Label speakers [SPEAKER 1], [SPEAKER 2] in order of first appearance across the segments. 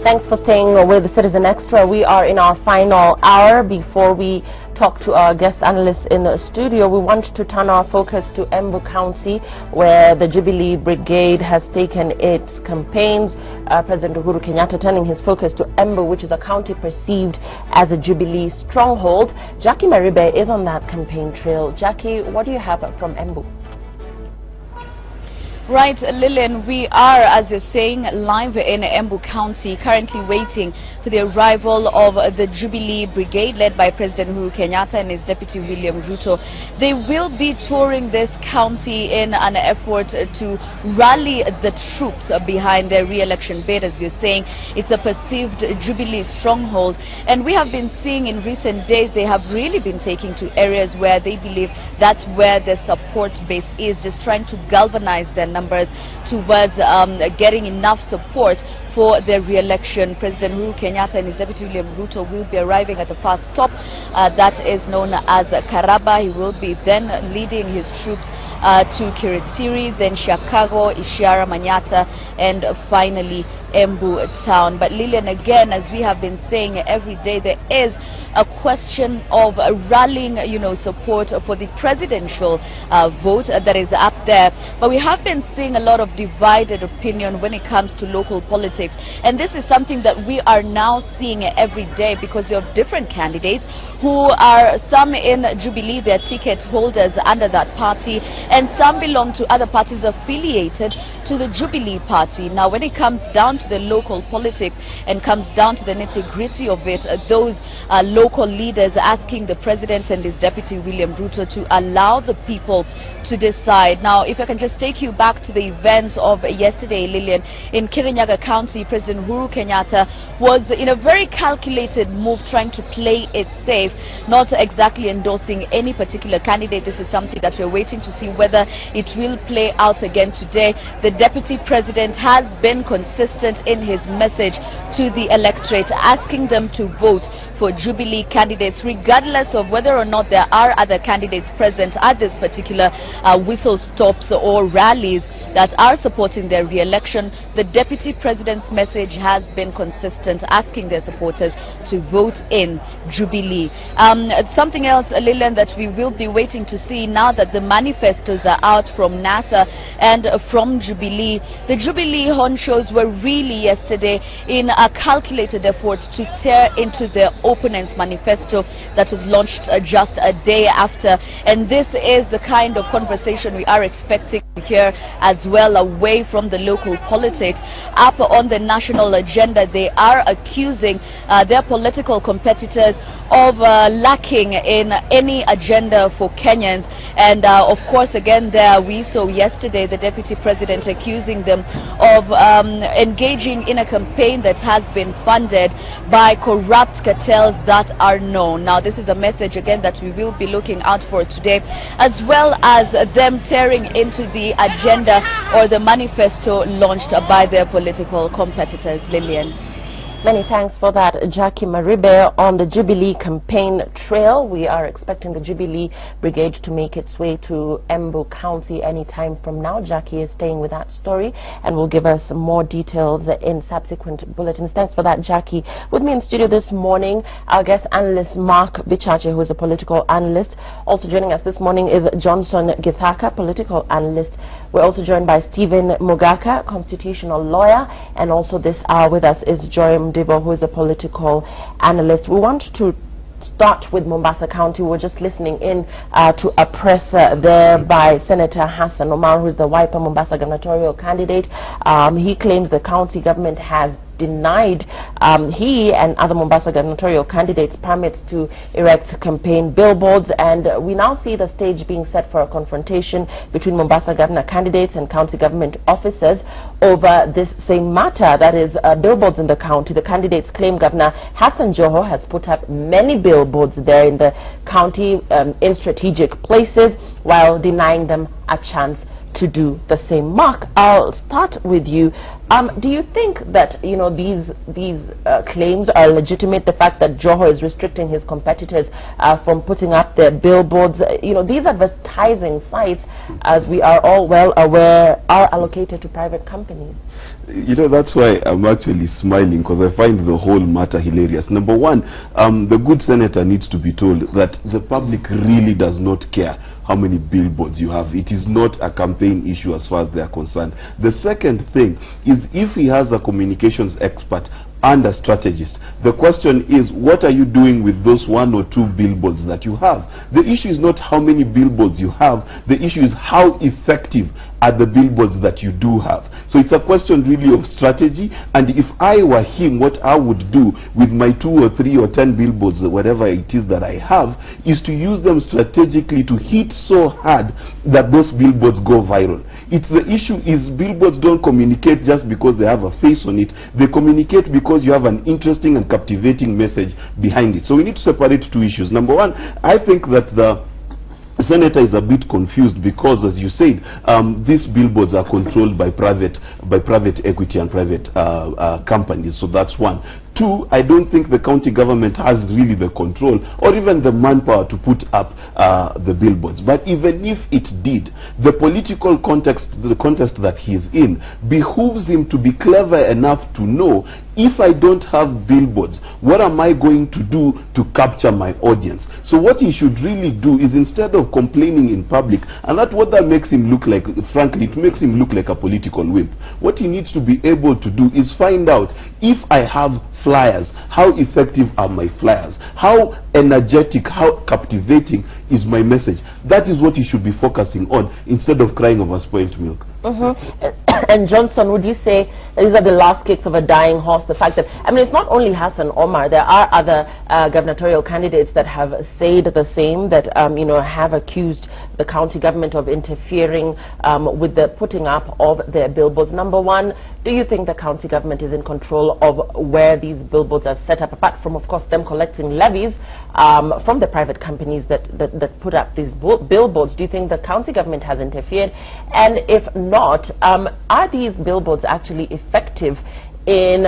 [SPEAKER 1] Thanks for staying with the Citizen Extra. We are in our final hour. Before we talk to our guest analysts in the studio, we want to turn our focus to Embu County, where the Jubilee Brigade has taken its campaigns. President Uhuru Kenyatta turning his focus to Embu, which is a county perceived as a Jubilee stronghold. Jackie Maribe is on that campaign trail. Jackie, what do you have from Embu?
[SPEAKER 2] Right, Lillian, we are, as you're saying, live in Embu County, currently waiting for the arrival of the Jubilee Brigade led by President Uhuru Kenyatta and his deputy William Ruto. They will be touring this county in an effort to rally the troops behind their re-election bid. As you're saying, it's a perceived Jubilee stronghold, and we have been seeing in recent days they have really been taking to areas where they believe that's where their support base is, just trying to galvanize their numbers towards getting enough support for their re-election. President Uhuru Kenyatta and his deputy William Ruto will be arriving at the first stop that is known as Karaba. He will be then leading his troops to Kiritiri, then Chicago, Ishara, Manyata, and finally Embu town. But Lillian, again, as we have been saying every day, there is a question of rallying, support for the presidential vote that is up there. But we have been seeing a lot of divided opinion when it comes to local politics, and this is something that we are now seeing every day because you have different candidates who are some in Jubilee, their ticket holders under that party, and some belong to other parties affiliated to the Jubilee party. Now, when it comes down to the local politics and comes down to the nitty-gritty of it, those local leaders asking the president and his deputy William Ruto to allow the people to decide. Now, if I can just take you back to the events of yesterday, Lillian, in Kirinyaga County, President Uhuru Kenyatta was in a very calculated move trying to play it safe, not exactly endorsing any particular candidate. This is something that we're waiting to see whether it will play out again today. The deputy president has been consistent in his message to the electorate, asking them to vote for Jubilee candidates, regardless of whether or not there are other candidates present at this particular whistle stops or rallies that are supporting their re-election. The deputy president's message has been consistent, asking their supporters to vote in Jubilee. Something else, Lillian, that we will be waiting to see now that the manifestos are out from NASA and from Jubilee. The Jubilee honchos were really yesterday in a calculated effort to tear into their opponent's manifesto that was launched just a day after, and this is the kind of conversation we are expecting here as well, away from the local politics. Up on the national agenda, they are accusing their political competitors of lacking in any agenda for Kenyans, and of course, again, there we saw yesterday the deputy president accusing them of engaging in a campaign that has been funded by corrupt cartels that are known. Now, this is a message again that we will be looking out for today, as well as them tearing into the agenda or the manifesto launched by their political competitors. Lillian.
[SPEAKER 1] Many thanks for that, Jackie Maribe. On the Jubilee campaign trail, we are expecting the Jubilee Brigade to make its way to Embu County any time from now. Jackie is staying with that story and will give us more details in subsequent bulletins. Thanks for that, Jackie. With me in studio this morning, our guest analyst Mark Bichache, who is a political analyst. Also joining us this morning is Johnson Githaka, political analyst. We're also joined by Stephen Mugaka, constitutional lawyer, and also this hour with us is Joyam Dibo, who is a political analyst. We want to start with Mombasa County. We're just listening in to a presser there by Senator Hassan Omar, who is the Wiper Mombasa gubernatorial candidate. He claims the county government has denied he and other Mombasa gubernatorial candidates permits to erect campaign billboards, and we now see the stage being set for a confrontation between Mombasa governor candidates and county government officers over this same matter, that is billboards in the county. The candidates claim Governor Hassan Joho has put up many billboards there in the county in strategic places while denying them a chance to do the same. Mark, I'll start with you. Do you think that these claims are legitimate? The fact that Joho is restricting his competitors from putting up their billboards, these advertising sites, as we are all well aware, are allocated to private companies.
[SPEAKER 3] That's why I'm actually smiling, because I find the whole matter hilarious. Number one, the good senator needs to be told that the public really does not care how many billboards you have. It is not a campaign issue as far as they are concerned. The second thing is, if he has a communications expert and a strategist, the question is, what are you doing with those 1 or 2 billboards that you have? The issue is not how many billboards you have. The issue is how effective are the billboards that you do have. So it's a question really of strategy. And if I were him, what I would do with my 2 or 3 or 10 billboards, whatever it is that I have, is to use them strategically to hit so hard that those billboards go viral. The issue is, billboards don't communicate just because they have a face on it. They communicate because you have an interesting and captivating message behind it. So we need to separate 2 issues. Number one, I think that the senator is a bit confused because, as you said, these billboards are controlled by private equity and private companies. So that's one. 2, I don't think the county government has really the control or even the manpower to put up the billboards. But even if it did, the political context, the context that he is in, behooves him to be clever enough to know, if I don't have billboards, what am I going to do to capture my audience? So what he should really do is, instead of complaining in public, and that's what that makes him look like, frankly, it makes him look like a political wimp. What he needs to be able to do is find out, if I have flyers, how effective are my flyers? How energetic, how captivating is my message? That is what he should be focusing on, instead of crying over spoiled milk.
[SPEAKER 1] And Johnson, would you say these are the last kicks of a dying horse? The fact that, it's not only Hassan Omar, there are other gubernatorial candidates that have said the same, that have accused the county government of interfering with the putting up of their billboards. Number one, do you think the county government is in control of where these billboards are set up, apart from, of course, them collecting levies from the private companies that put up these billboards? Do you think the county government has interfered? And if not, are these billboards actually effective in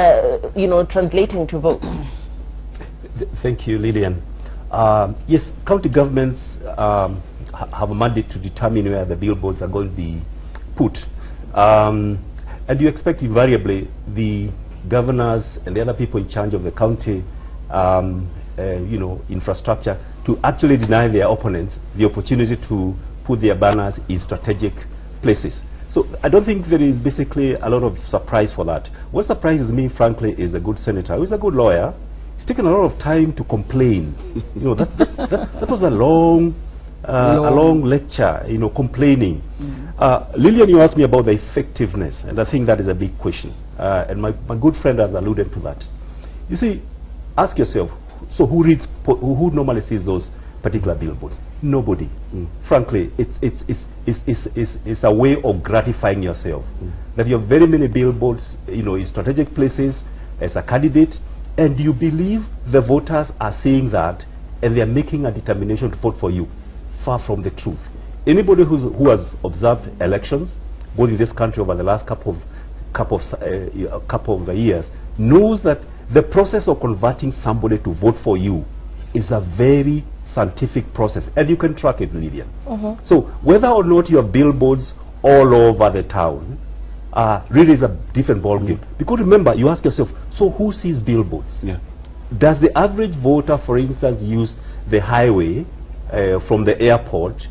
[SPEAKER 1] translating to votes?
[SPEAKER 4] Thank you, Lillian. Yes, county governments have a mandate to determine where the billboards are going to be put, and you expect invariably the governors and the other people in charge of the county infrastructure to actually deny their opponents the opportunity to put their banners in strategic places. So I don't think there is basically a lot of surprise for that. What surprises me, frankly, is a good senator who is a good lawyer. It's taken a lot of time to complain. That was a long lecture, complaining. Lillian, you asked me about the effectiveness, and I think that is a big question. And my good friend has alluded to that. You see, ask yourself, so who normally sees those particular billboards? Nobody. Frankly, it's a way of gratifying yourself. That you have very many billboards, in strategic places as a candidate, and you believe the voters are seeing that and they are making a determination to vote for you. Far from the truth. Anybody who has observed elections, both in this country over the last couple of years, knows that the process of converting somebody to vote for you is a very scientific process, and you can track it, Lillian. So whether or not you have billboards all over the town really is a different ballgame. Because remember, you ask yourself, so who sees billboards? Does the average voter, for instance, use the highway from the airport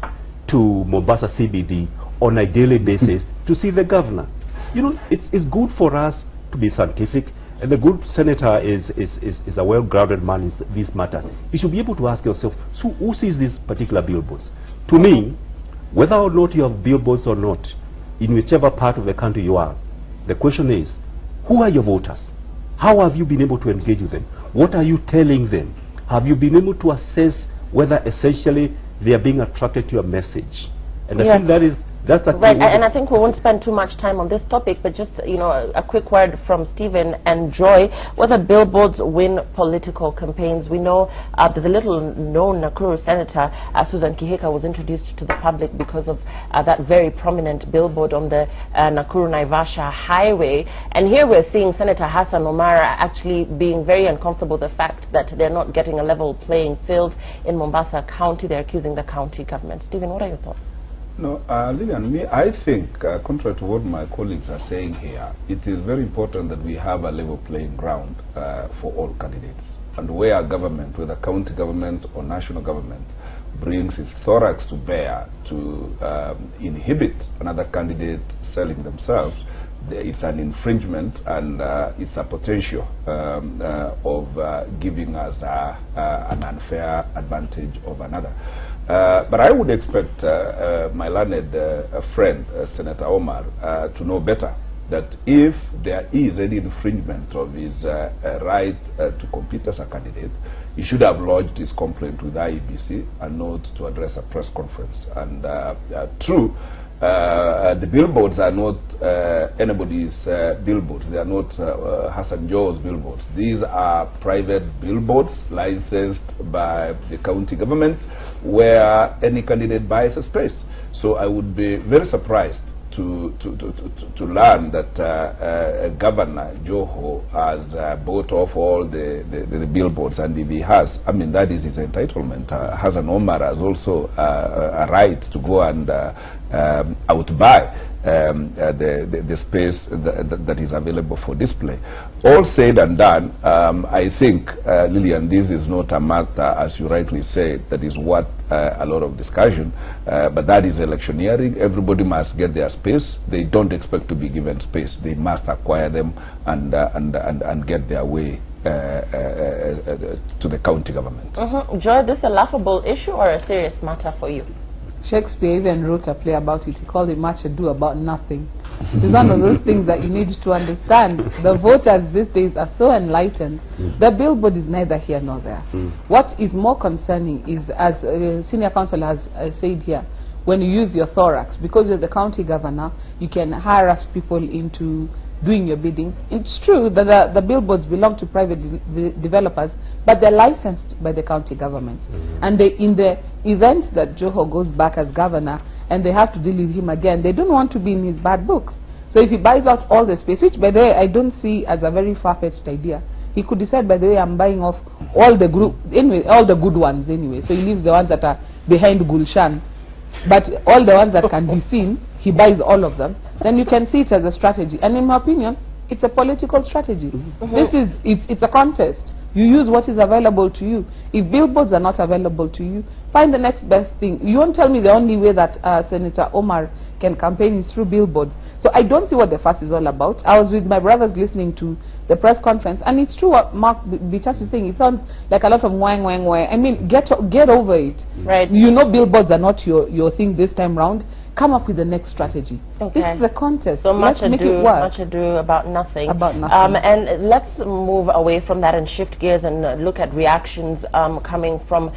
[SPEAKER 4] to Mombasa CBD on a daily basis to see the governor? It's good for us to be scientific, and the good senator is a well-grounded man in these matters. You should be able to ask yourself, so who sees these particular billboards? To me, whether or not you have billboards or not, in whichever part of the country you are, the question is, who are your voters? How have you been able to engage with them? What are you telling them? Have you been able to assess whether essentially they are being attracted to your message? And I think That's
[SPEAKER 1] right, and I think we won't spend too much time on this topic, but just, you know, a quick word from Stephen and Joy. Whether billboards win political campaigns, we know that the little-known Nakuru Senator Susan Kihika was introduced to the public because of that very prominent billboard on the Nakuru-Naivasha highway. And here we're seeing Senator Hassan Omar actually being very uncomfortable with the fact that they're not getting a level playing field in Mombasa County. They're accusing the county government. Stephen, what are your thoughts?
[SPEAKER 5] No, Lillian, I think, contrary to what my colleagues are saying here, it is very important that we have a level playing ground for all candidates. And where government, whether county government or national government, brings its thorax to bear to inhibit another candidate selling themselves, it's an infringement, and it's a potential of giving us an unfair advantage of another. But I would expect my learned friend, Senator Omar, to know better that if there is any infringement of his right to compete as a candidate, he should have lodged his complaint with IEBC and not to address a press conference. And true, the billboards are not anybody's billboards. They are not Hassan Joe's billboards. These are private billboards licensed by the county government, where any candidate buys a space. So I would be very surprised to learn that Governor Joho has bought off all the billboards, and if he has, I mean, that is his entitlement. Hassan Omar has also a right to go and outbuy the space that is available for display. All said and done, I think, Lillian, this is not a matter, as you rightly said, that is worth a lot of discussion, but that is electioneering. Everybody must get their space. They don't expect to be given space. They must acquire them and get their way to the county government.
[SPEAKER 1] Joy, this is a laughable issue or a serious matter for you?
[SPEAKER 6] Shakespeare even wrote a play about it. He called it Much Ado About Nothing. It's one of those things that you need to understand. The voters these days are so enlightened. The billboard is neither here nor there. What is more concerning is, as senior counsel has said here, when you use your thorax, because you're the county governor, you can harass people into doing your bidding. It's true that the billboards belong to private developers, but they're licensed by the county government. And in the event that Joho goes back as governor and they have to deal with him again, they don't want to be in his bad books. So if he buys out all the space, which by the way I don't see as a very far-fetched idea, he could decide, by the way, I'm buying off all the group, anyway, all the good ones anyway. So he leaves the ones that are behind Gulshan, but all the ones that can be seen, he buys all of them. Then you can see it as a strategy. And in my opinion, it's a political strategy. It's a contest. You use what is available to you. If billboards are not available to you, find the next best thing. You won't tell me the only way that Senator Omar can campaign is through billboards. So I don't see what the fuss is all about. I was with my brothers listening to the press conference, and it's true what Mark Bichas is saying. It sounds like a lot of wang, wang, wang. I mean, get over it.
[SPEAKER 1] Right.
[SPEAKER 6] You know billboards are not your thing this time round. Come up with the next strategy.
[SPEAKER 1] Okay.
[SPEAKER 6] This is the contest.
[SPEAKER 1] So
[SPEAKER 6] let's make it work.
[SPEAKER 1] Much ado about nothing.
[SPEAKER 6] About nothing.
[SPEAKER 1] And let's move away from that and shift gears and look at reactions coming from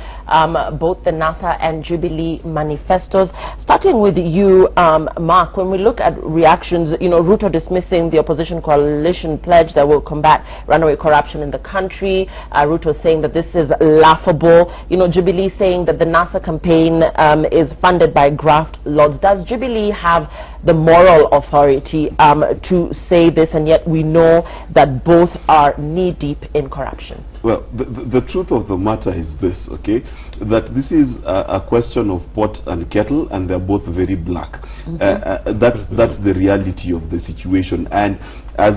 [SPEAKER 1] both the NASA and Jubilee manifestos. Starting with you, Mark, when we look at reactions, you know, Ruto dismissing the opposition coalition pledge that will combat runaway corruption in the country. Ruto saying that this is laughable. You know, Jubilee saying that the NASA campaign is funded by graft lords. Does Jubilee have the moral authority to say this, and yet we know that both are knee-deep in corruption?
[SPEAKER 3] Well, the truth of the matter is this, okay, that this is a question of pot and kettle, and they're both very black. That's the reality of the situation. And as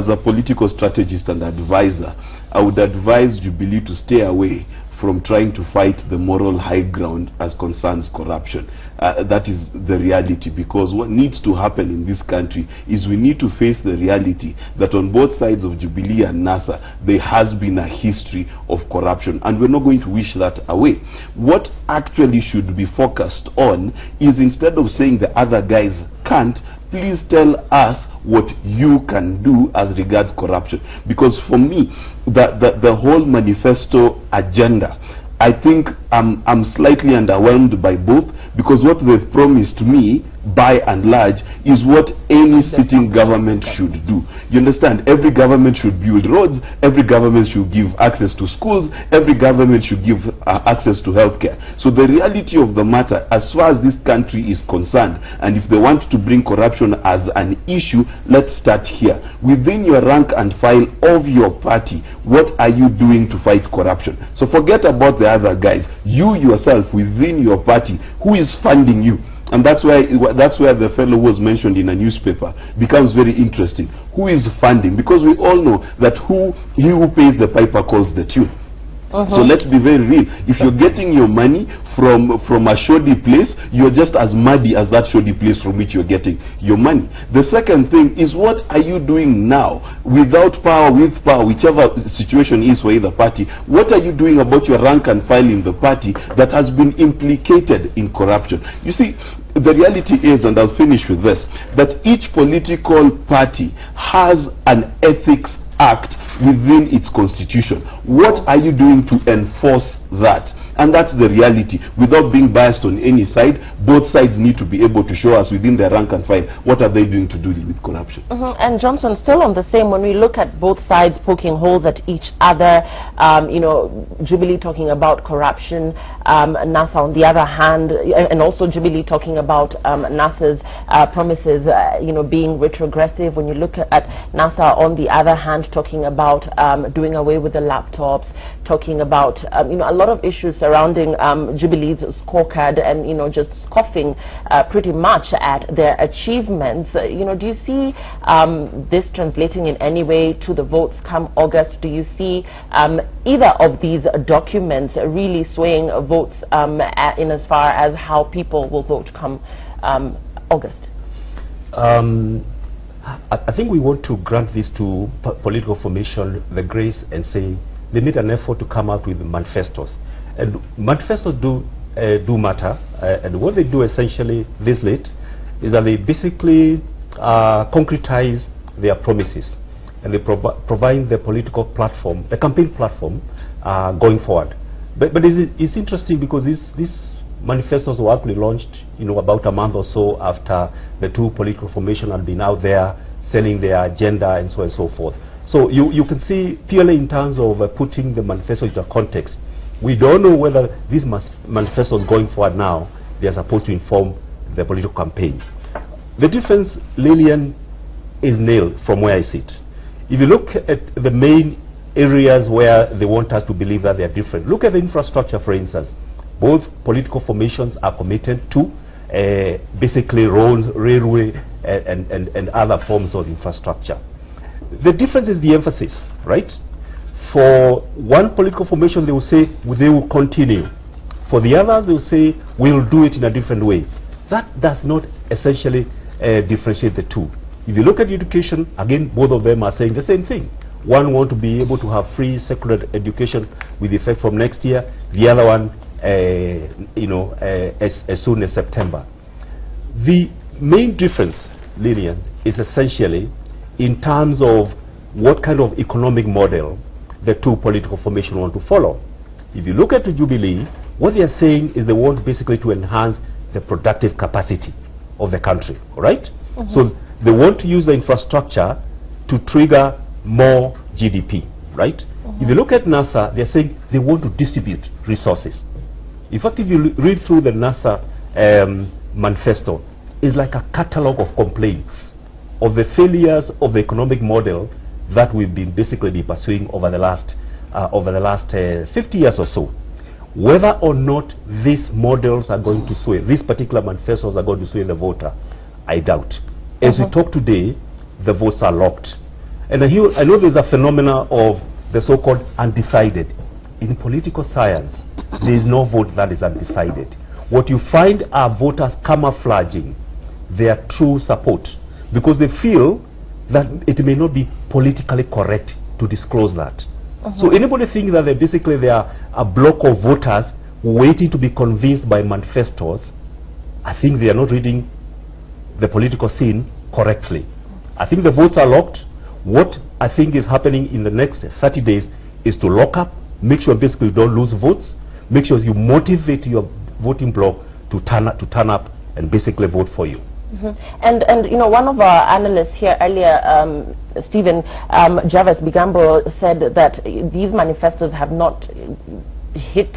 [SPEAKER 3] a political strategist and advisor, I would advise Jubilee to stay away from trying to fight the moral high ground as concerns corruption. That is the reality, because what needs to happen in this country is we need to face the reality that on both sides of Jubilee and NASA there has been a history of corruption, and we're not going to wish that away. What actually should be focused on is, instead of saying the other guys can't, please tell us what you can do as regards corruption. Because for me, the whole manifesto agenda, I think I'm slightly underwhelmed by both, because what they've promised me by and large, is what any sitting government should do. You understand? Every government should build roads, every government should give access to schools, every government should give access to healthcare. So the reality of the matter, as far as this country is concerned, and if they want to bring corruption as an issue, let's start here. Within your rank and file of your party, what are you doing to fight corruption? So forget about the other guys. You yourself, within your party, who is funding you? And that's where the fellow who was mentioned in a newspaper becomes very interesting. Who is funding? Because we all know that he who pays the piper calls the tune. So let's be very real. If you're getting your money from a shoddy place, you're just as muddy as that shoddy place from which you're getting your money. The second thing is, what are you doing now? Without power, with power, whichever situation is for either party, what are you doing about your rank and file in the party that has been implicated in corruption? You see, the reality is, and I'll finish with this, that each political party has an ethics act within its constitution. What are you doing to enforce that? And that's the reality. Without being biased on any side, both sides need to be able to show us within their rank and file what are they doing to deal with corruption.
[SPEAKER 1] And Johnson, still on the same, when we look at both sides poking holes at each other, you know, Jubilee talking about corruption, NASA on the other hand, and also Jubilee talking about NASA's promises, you know, being retrogressive. When you look at NASA on the other hand talking about doing away with the laptops, talking about you know, a lot of issues surrounding Jubilee's scorecard, and you know, just scoffing pretty much at their achievements. You know, do you see this translating in any way to the votes come August? Do you see either of these documents really swaying votes in as far as how people will vote come August?
[SPEAKER 4] I think we want to grant this to political formation the grace and say they need an effort to come out with manifestos. And manifestos do matter, and what they do essentially this late is that they basically concretize their promises, and they provide the political platform, the campaign platform going forward. But it's interesting because these manifestos were actually launched, you know, about a month or so after the two political formations had been out there selling their agenda and so on and so forth. So you can see purely in terms of putting the manifesto into context, we don't know whether these manifestos going forward now, they are supposed to inform the political campaign. The difference, Lillian, is nailed from where I sit. If you look at the main areas where they want us to believe that they are different, look at the infrastructure, for instance. Both political formations are committed to basically roads, railway, and other forms of infrastructure. The difference is the emphasis, right? For one political formation, they will say they will continue. For the others, they will say we'll do it in a different way. That does not essentially differentiate the two. If you look at education, again, both of them are saying the same thing. One wants to be able to have free secular education with effect from next year. The other one, you know, as soon as September. The main difference, Lillian, is essentially in terms of what kind of economic model the two political formations want to follow. If you look at the Jubilee, what they are saying is they want basically to enhance the productive capacity of the country, all right? So they want to use the infrastructure to trigger more GDP, right? If you look at NASA, they're saying they want to distribute resources. In fact, if you read through the NASA manifesto, it's like a catalog of complaints of the failures of the economic model that we've been basically pursuing over the last 50 years or so. Whether or not these models are going to sway, these particular manifestos are going to sway the voter, I doubt. As we talk today, the votes are locked. And I know there's a phenomena of the so-called undecided. In political science, there is no vote that is undecided. What you find are voters camouflaging their true support because they feel that it may not be politically correct to disclose that. So anybody thinks that they are a block of voters waiting to be convinced by manifestos, I think they are not reading the political scene correctly. I think the votes are locked. What I think is happening in the next 30 days is to lock up, make sure basically you don't lose votes, make sure you motivate your voting bloc to turn up and basically vote for you.
[SPEAKER 1] And you know, one of our analysts here earlier, Stephen Jarvis Bigambo, said that these manifestos have not hit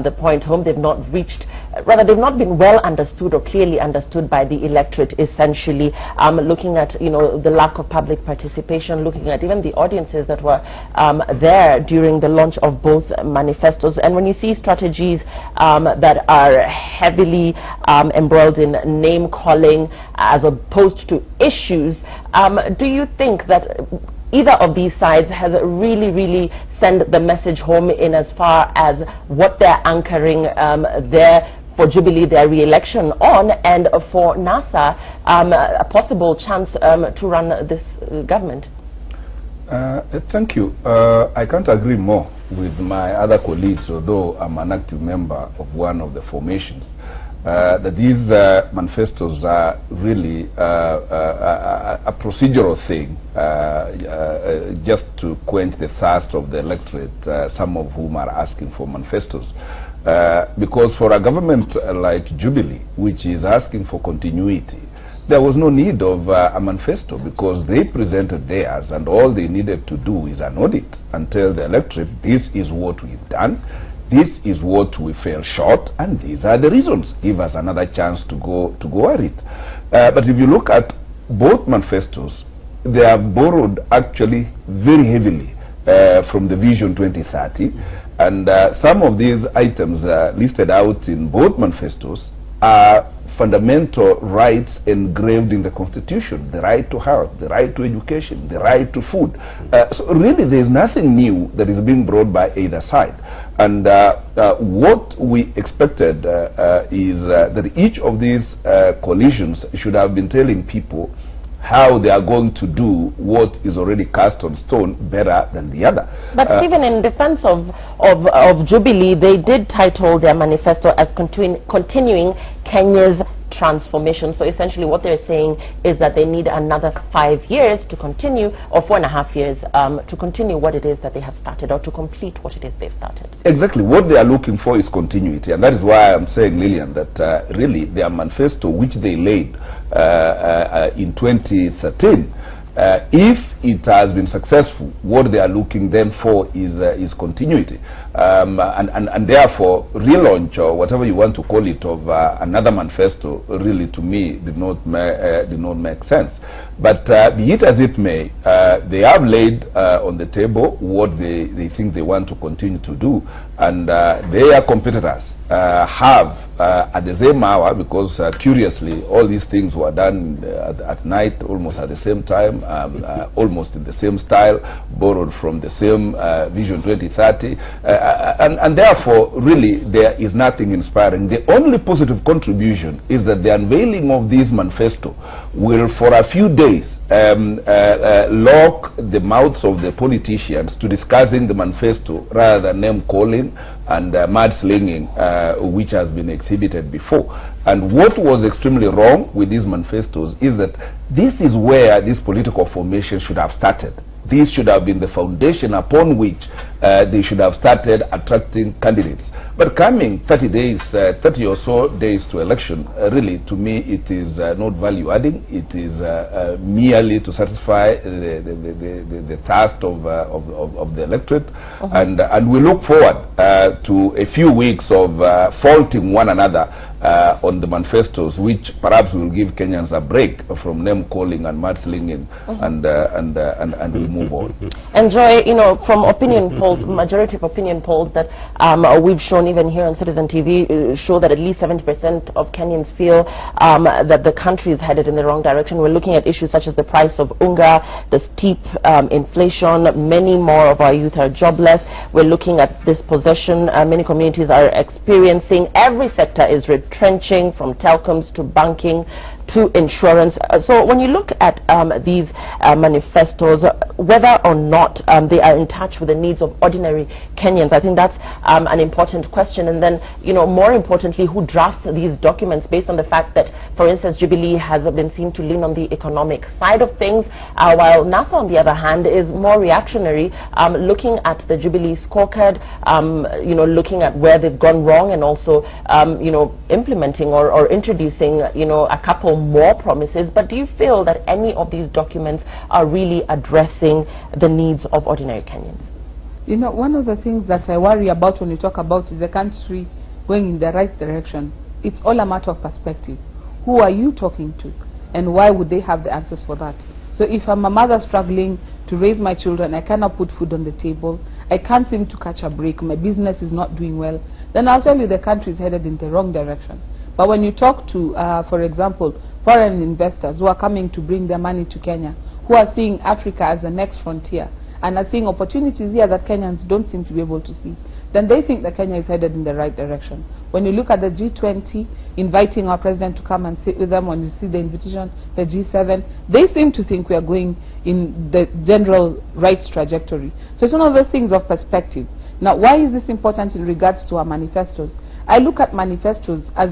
[SPEAKER 1] the point home. They've not reached, rather they've not been well understood or clearly understood by the electorate, essentially. Looking at, you know, the lack of public participation, looking at even the audiences that were there during the launch of both manifestos. And when you see strategies that are heavily embroiled in name calling as opposed to issues, do you think that either of these sides has really sent the message home in as far as what they're anchoring there for Jubilee, their re-election on, and for NASA, a possible chance to run this government?
[SPEAKER 5] Thank you. I can't agree more with my other colleagues, although I'm an active member of one of the formations. That these manifestos are really a procedural thing, just to quench the thirst of the electorate, some of whom are asking for manifestos. Because for a government like Jubilee, which is asking for continuity, there was no need of a manifesto, because they presented theirs, and all they needed to do is an audit and tell the electorate, this is what we've done, this is what we fell short, and these are the reasons. Give us another chance to go at it. But if you look at both manifestos, they are borrowed actually very heavily from the Vision 2030, and some of these items listed out in both manifestos are fundamental rights engraved in the Constitution: the right to health, the right to education, the right to food. So really there is nothing new that is being brought by either side. And what we expected is that each of these coalitions should have been telling people how they are going to do what is already cast on stone better than the other.
[SPEAKER 1] But Stephen, in defense of Jubilee, they did title their manifesto as continuing Kenya's transformation. So essentially what they're saying is that they need another 5 years to continue, or 4.5 years to continue what it is that they have started, or to complete what it is they've started. Exactly.
[SPEAKER 5] What they are looking for is continuity, and that is why I'm saying, Lillian, that really their manifesto, which they laid in 2013, if it has been successful, what they are looking then for is continuity, and therefore relaunch, or whatever you want to call it, of another manifesto really, to me, did not make sense. But be it as it may, they have laid on the table what they think they want to continue to do, and their competitors have at the same hour, because curiously all these things were done at night, almost at the same time, almost in the same style, borrowed from the same Vision 2030, and therefore really there is nothing inspiring. The only positive contribution is that the unveiling of this manifesto will for a few days lock the mouths of the politicians to discussing the manifesto rather than name calling and mudslinging, which has been exhibited before. And what was extremely wrong with these manifestos is that this is where this political formation should have started. This should have been the foundation upon which they should have started attracting candidates. But coming 30 or so days to election, really, to me, it is not value adding. It is merely to satisfy the thirst of the electorate, and we look forward to a few weeks of faulting one another on the manifestos, which perhaps will give Kenyans a break from name calling and mudslinging, and we'll move on. And Joy, you know, from opinion polls, majority of opinion polls that we've shown even here on Citizen TV show that at least 70% of Kenyans feel that the country is headed in the wrong direction. We're looking at issues such as the price of unga, the steep inflation. Many more of our youth are jobless. We're looking at dispossession. Many communities are experiencing. Every sector is retrenching, from telecoms to banking to insurance. So when you look at these manifestos, whether or not they are in touch with the needs of ordinary Kenyans, I think that's an important question. And then, you know, more importantly, who drafts these documents based on the fact that, for instance, Jubilee has been seen to lean on the economic side of things, while NASA, on the other hand, is more reactionary, looking at the Jubilee scorecard, you know, looking at where they've gone wrong, and also, you know, implementing or introducing, you know, a couple
[SPEAKER 1] for more promises, but do you feel that any of these documents are really addressing the needs of ordinary Kenyans?
[SPEAKER 6] You know, one of the things that I worry about when you talk about the country going in the right direction, it's all a matter of perspective. Who are you talking to? And why would they have the answers for that? So if I'm a mother struggling to raise my children, I cannot put food on the table, I can't seem to catch a break, my business is not doing well, then I'll tell you the country is headed in the wrong direction. But when you talk to, for example, foreign investors who are coming to bring their money to Kenya, who are seeing Africa as the next frontier, and are seeing opportunities here that Kenyans don't seem to be able to see, then they think that Kenya is headed in the right direction. When you look at the G20, inviting our president to come and sit with them, when you see the invitation, the G7, they seem to think we are going in the general right trajectory. So it's one of those things of perspective. Now, why is this important in regards to our manifestos? I look at manifestos as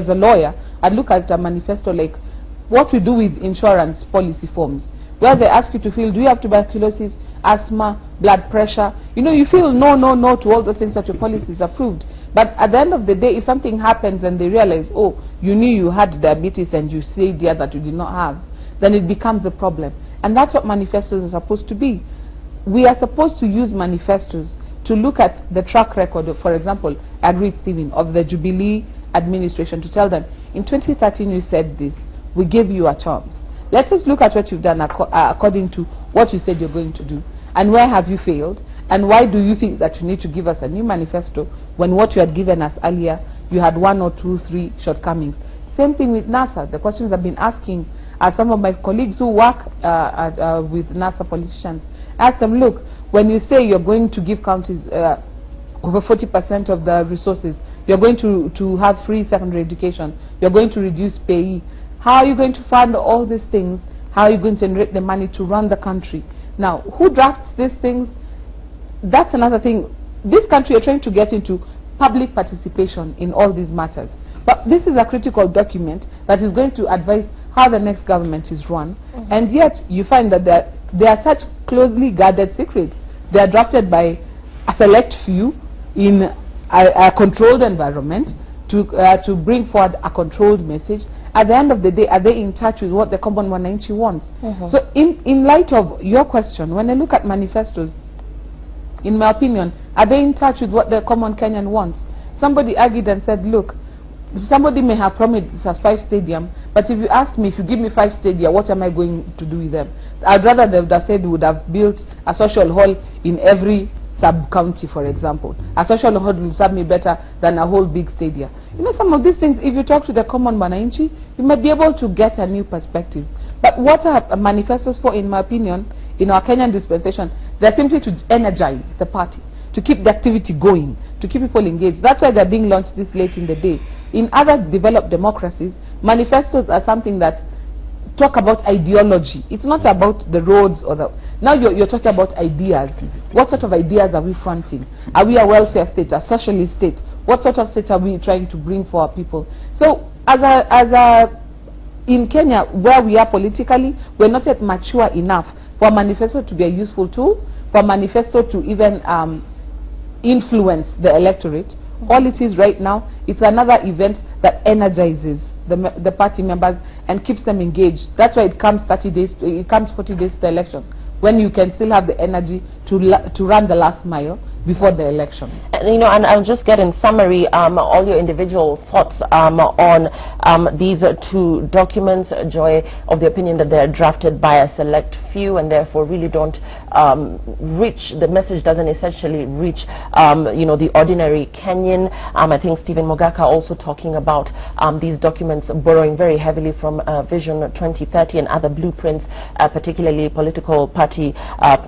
[SPEAKER 6] a lawyer. I look at a manifesto like what we do with insurance policy forms, where they ask you to fill, do you have tuberculosis, asthma, blood pressure? You know, you feel no to all the things that your policy is approved. But at the end of the day, if something happens and they realize, oh, you knew you had diabetes and you said there that you did not have, then it becomes a problem. And that's what manifestos are supposed to be. We are supposed to use manifestos to look at the track record of, for example, I agree with Stephen, of the Jubilee administration, to tell them, in 2013 you said this, we gave you a chance. Let us look at what you've done according to what you said you're going to do. And where have you failed? And why do you think that you need to give us a new manifesto when what you had given us earlier, you had 1 or 2, 3 shortcomings? Same thing with NASA. The questions I've been asking some of my colleagues who work with NASA politicians. Ask them, look, when you say you're going to give counties over 40% of the resources, you're going to have free secondary education, you're going to reduce pay, how are you going to fund all these things? How are you going to generate the money to run the country? Now, who drafts these things? That's another thing. This country are trying to get into public participation in all these matters. But this is a critical document that is going to advise how the next government is run. And yet, you find that there are such closely guarded secrets. They are drafted by a select few in a controlled environment to bring forward a controlled message. At the end of the day, are they in touch with what the common Wananchi wants? So in light of your question, when I look at manifestos, in my opinion, are they in touch with what the common Kenyan wants? Somebody argued and said, look, somebody may have promised us 5 stadium, but if you ask me, if you give me 5 stadia, what am I going to do with them? I'd rather they would have said we would have built a social hall in every sub-county, for example. A social hall will serve me better than a whole big stadium. You know, some of these things, if you talk to the common Wananchi, you might be able to get a new perspective. But what are manifestos for, in my opinion, in our Kenyan dispensation? They're simply to energize the party, to keep the activity going, to keep people engaged. That's why they're being launched this late in the day. In other developed democracies, manifestos are something that talk about ideology. It's not about the roads or the... Now you're talking about ideas. What sort of ideas are we fronting? Are we a welfare state, a socialist state? What sort of state are we trying to bring for our people? So in Kenya, where we are politically, we're not yet mature enough for manifesto to be a useful tool, for manifesto to even influence the electorate. All it is right now, it's another event that energizes the party members and keeps them engaged. That's why it comes 40 days to the election, when you can still have the energy to run the last mile before the election.
[SPEAKER 1] And, you know, and I'll just get in summary all your individual thoughts on these 2 documents. Joy, of the opinion that they're drafted by a select few and therefore really don't the message doesn't essentially reach you know, the ordinary Kenyan. I think Stephen Mogaka also talking about these documents borrowing very heavily from Vision 2030 and other blueprints, particularly political party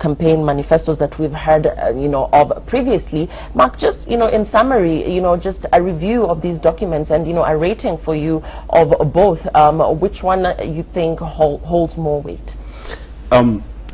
[SPEAKER 1] campaign manifestos that we've heard you know, of previously. Mark, just, you know, in summary, you know, just a review of these documents and, you know, a rating for you of both. Which one you think holds more weight?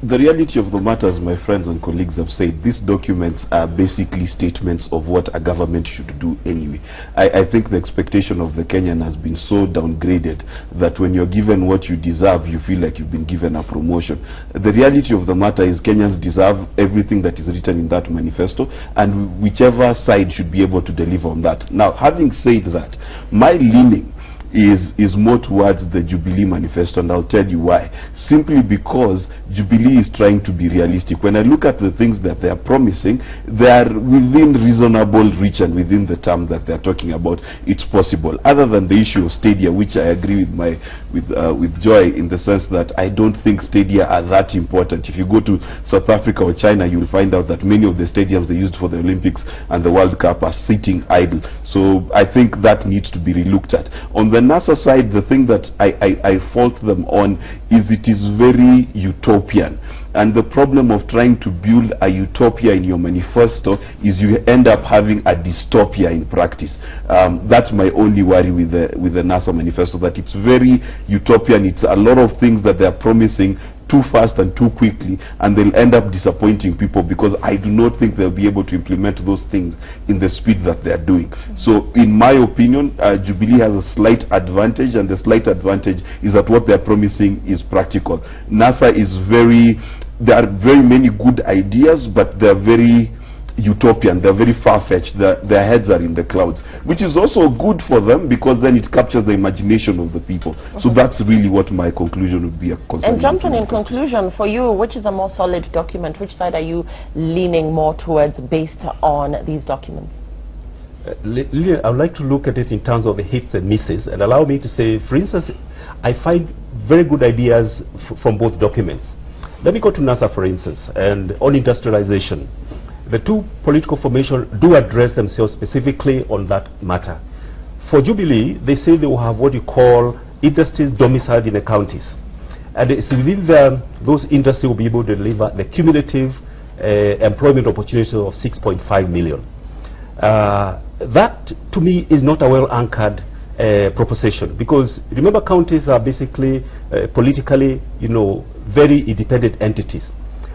[SPEAKER 3] The reality of the matter, as my friends and colleagues have said, these documents are basically statements of what a government should do anyway. I think the expectation of the Kenyan has been so downgraded that when you're given what you deserve, you feel like you've been given a promotion. The reality of the matter is Kenyans deserve everything that is written in that manifesto, and whichever side should be able to deliver on that. Now, having said that, my leaning is more towards the Jubilee manifesto, and I'll tell you why. Simply because Jubilee is trying to be realistic. When I look at the things that they are promising, they are within reasonable reach and within the term that they are talking about. It's possible. Other than the issue of stadia, which I agree with Joy in the sense that I don't think stadia are that important. If you go to South Africa or China, you'll find out that many of the stadiums they used for the Olympics and the World Cup are sitting idle. So I think that needs to be relooked at. On the NASA side, the thing that I fault them on is it is very utopian. And the problem of trying to build a utopia in your manifesto is you end up having a dystopia in practice. That's my only worry with the NASA manifesto, that it's very utopian. It's a lot of things that they're promising too fast and too quickly, and they'll end up disappointing people, because I do not think they'll be able to implement those things in the speed that they're doing. So in my opinion, Jubilee has a slight advantage, and the slight advantage is that what they're promising is practical. NASA is there are very many good ideas, but they're very utopian, they're very far-fetched, their heads are in the clouds, which is also good for them, because then it captures the imagination of the people. So that's really what my conclusion would be.
[SPEAKER 1] And Johnson, in conclusion, for you, which is a more solid document? Which side are you leaning more towards based on these documents?
[SPEAKER 4] I would like to look at it in terms of the hits and misses, and allow me to say, for instance, I find very good ideas from both documents. Let me go to NASA, for instance, and on industrialization. The two political formations do address themselves specifically on that matter. For Jubilee, they say they will have what you call industries domiciled in the counties. And it's within those industries will be able to deliver the cumulative employment opportunity of 6.5 million. That, to me, is not a well-anchored proposition, because remember, counties are basically politically, very independent entities.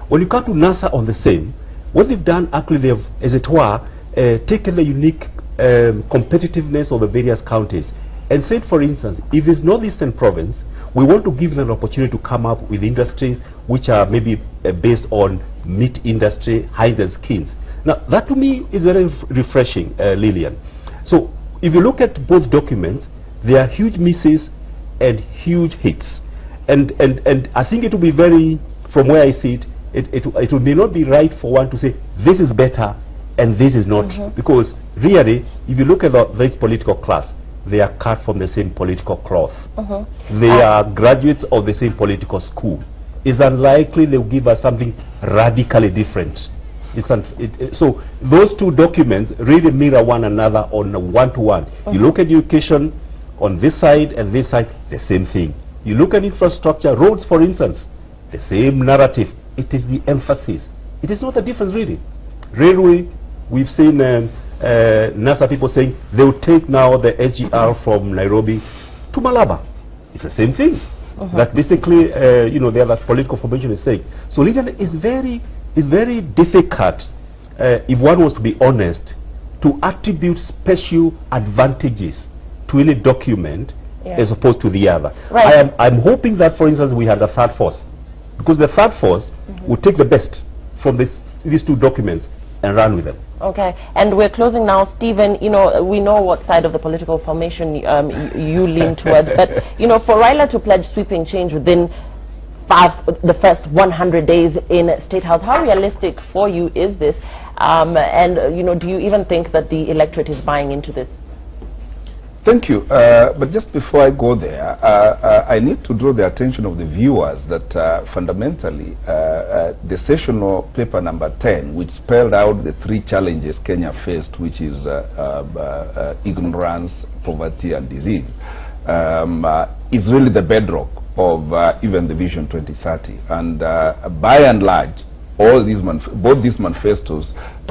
[SPEAKER 4] When you come to NASA on the same, what they've done, actually, they have, as it were, taken the unique competitiveness of the various counties and said, for instance, if it's Northeastern Province, we want to give them an opportunity to come up with industries which are maybe based on meat industry, hides and skins. Now, that to me is very refreshing, Lillian. So, if you look at both documents, there are huge misses and huge hits. And I think it will be very, from where I see it, it may not be right for one to say this is better and this is not, because really, if you look at this political class, they are cut from the same political cloth. They are graduates of the same political school. It's unlikely they will give us something radically different. So those two documents really mirror one another on a one-to-one. You look at education on this side and this side, the same thing. You look at infrastructure, roads for instance, the same narrative. It is the emphasis. It is not a difference really. Railway, we've seen NASA people saying they will take now the SGR from Nairobi to Malaba. It's the same thing. That basically, the other political formation is saying. So region is very difficult, if one was to be honest, to attribute special advantages to any document as opposed to the other. Right. I'm hoping that, for instance, we have the third force, because the third force will take the best from these two documents and run with them.
[SPEAKER 1] Okay, and we're closing now. Stephen, we know what side of the political formation you lean towards, but, for Raila to pledge sweeping change within the first 100 days in State House, how realistic for you is this? And, do you even think that the electorate is buying into this?
[SPEAKER 5] Thank you. But just before I go there, I need to draw the attention of the viewers that fundamentally the sessional paper number 10, which spelled out the three challenges Kenya faced, which is ignorance, poverty and disease, is really the bedrock of even the Vision 2030. And by and large, both these manifestos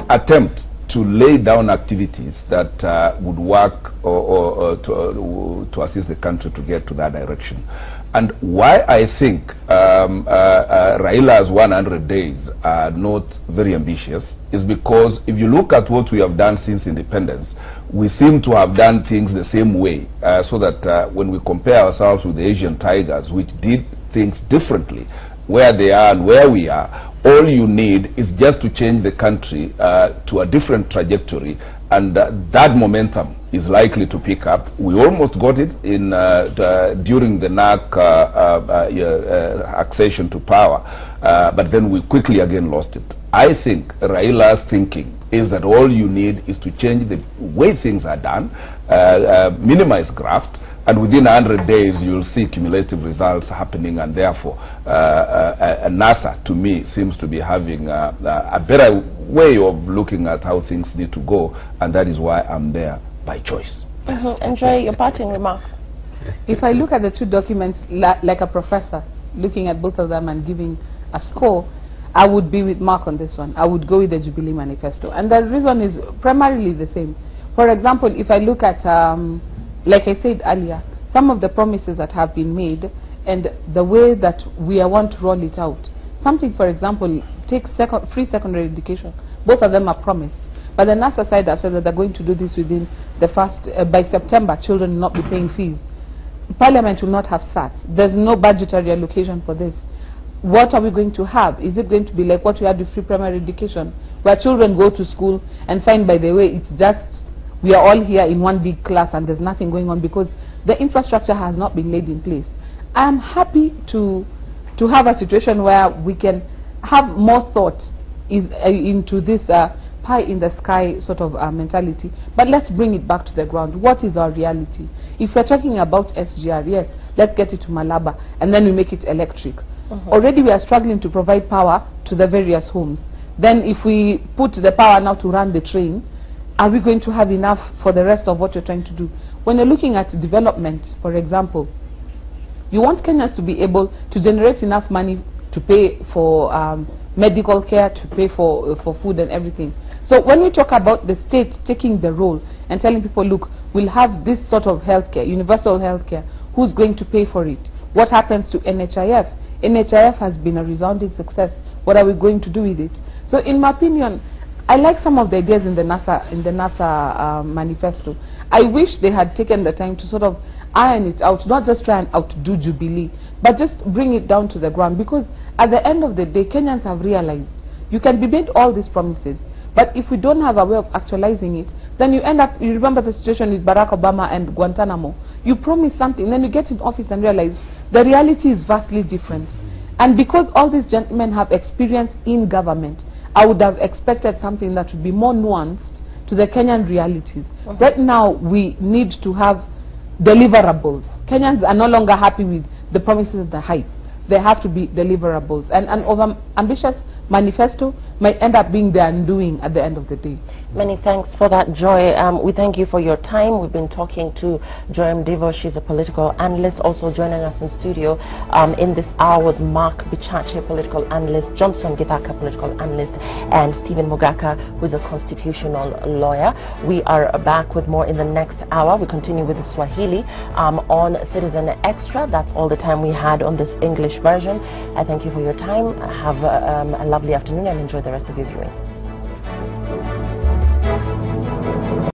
[SPEAKER 5] attempt to lay down activities that would work to assist the country to get to that direction. And why I think Raila's 100 days are not very ambitious is because if you look at what we have done since independence, we seem to have done things the same way, so that when we compare ourselves with the Asian tigers, which did things differently, where they are and where we are, all you need is just to change the country to a different trajectory, and that momentum is likely to pick up. We almost got it in during the NAC accession to power, but then we quickly again lost it. I think Raila's thinking is that all you need is to change the way things are done, minimize graft, and within 100 days you'll see cumulative results happening, and therefore NASA, to me, seems to be having a better way of looking at how things need to go, and that is why I'm there by choice.
[SPEAKER 1] Enjoy your parting remarks.
[SPEAKER 6] If I look at the two documents like a professor, looking at both of them and giving a score, I would be with Mark on this one. I would go with the Jubilee Manifesto. And the reason is primarily the same. For example, if I look at, like I said earlier, some of the promises that have been made and the way that we want to roll it out. Something, for example, take free secondary education. Both of them are promised. But the NASA side has said that they're going to do this within the first, by September, children will not be paying fees. Parliament will not have sat. There's no budgetary allocation for this. What are we going to have? Is it going to be like what we had with free primary education, where children go to school and find, by the way, it's just, we are all here in one big class and there's nothing going on because the infrastructure has not been laid in place. I am happy to have a situation where we can have more thought into this pie in the sky sort of mentality, but let's bring it back to the ground. What is our reality? If we're talking about SGR, yes, let's get it to Malaba and then we make it electric. Already we are struggling to provide power to the various homes. Then if we put the power now to run the train, are we going to have enough for the rest of what you're trying to do? When you're looking at development, for example, you want Kenyans to be able to generate enough money to pay for medical care, to pay for food and everything. So when we talk about the state taking the role and telling people, look, we'll have this sort of healthcare, universal healthcare, who's going to pay for it? What happens to NHIF? NHIF has been a resounding success. What are we going to do with it? So in my opinion, I like some of the ideas in the NASA manifesto. I wish they had taken the time to sort of iron it out, not just try and outdo Jubilee, but just bring it down to the ground, because at the end of the day, Kenyans have realized you can be made all these promises, but if we don't have a way of actualizing it, then you end up, you remember the situation with Barack Obama and Guantanamo. You promise something, then you get in office and realize the reality is vastly different. And because all these gentlemen have experience in government, I would have expected something that would be more nuanced to the Kenyan realities. Right now, we need to have deliverables. Kenyans are no longer happy with the promises and the hype. There have to be deliverables. And an over-ambitious manifesto might end up being the undoing at the end of the day.
[SPEAKER 1] Many thanks for that, Joy. We thank you for your time. We've been talking to Joy Mdivo. She's a political analyst. Also joining us in studio in this hour was Mark Bichache, political analyst, Johnson Githaka, political analyst, and Stephen Mogaka, who is a constitutional lawyer. We are back with more in the next hour. We continue with the Swahili on Citizen Extra. That's all the time we had on this English version. I thank you for your time. Have a lovely afternoon and enjoy the rest of your viewing.